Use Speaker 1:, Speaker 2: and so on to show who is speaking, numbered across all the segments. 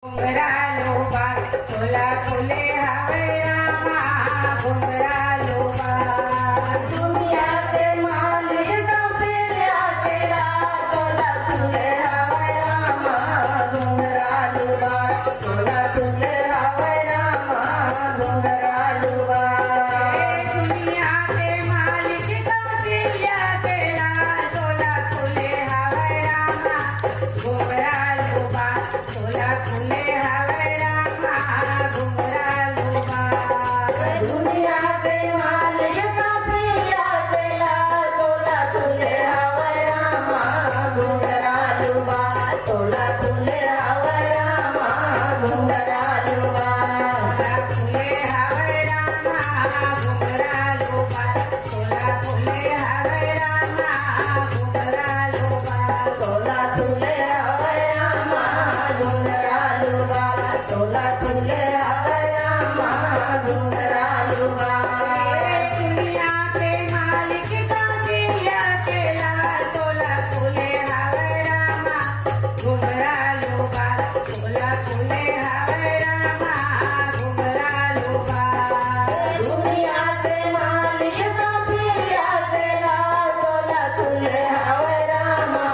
Speaker 1: घुंघरालो बाल तोला फुले हवे रामा घुंघरालो बाल दुनिया के मालिक तो पिया तेरा तोला फुले हवे रामा घुंघरालो बाल तोला फुले हवे रामा घुंघरालो बाल दुनिया के मालिक तो पिया तेरा तोला फुले हवे रामा घुंघरालो बाल तोला फुले हवे रामा घुंघरालो बाल दुनिया के मालिक का पिया तेरा तोला फुले हवे रामा घुंघरालो बाल तोला फुले हवे रामा घुंघरालो बाल फुले हवे रामा घुंघरालो बाल तोला फुले हवे रामा घुंघरालो बाल तोला फुले हवे रामा घुंघरालो बाल तोला फुले हवे रामा घुंघरालो बाल दुनिया के मालिक का पिया तेरा तोला फुले हवे रामा घुंघरालो बाल तोला फुले हवे रामा घुंघरालो बाल दुनिया के मालिक का पिया तेरा तोला फुले हवे रामा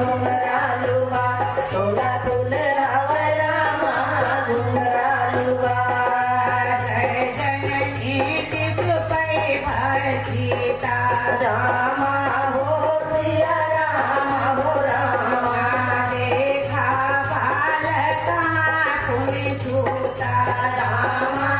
Speaker 1: घुंघरालो बाल तोला फुले हवे रामा घुंघरालो बाल जय जननी कृपै भजिता रामा हो प्रिया रामा हो रामा देखा बालका कुनि छूता रामा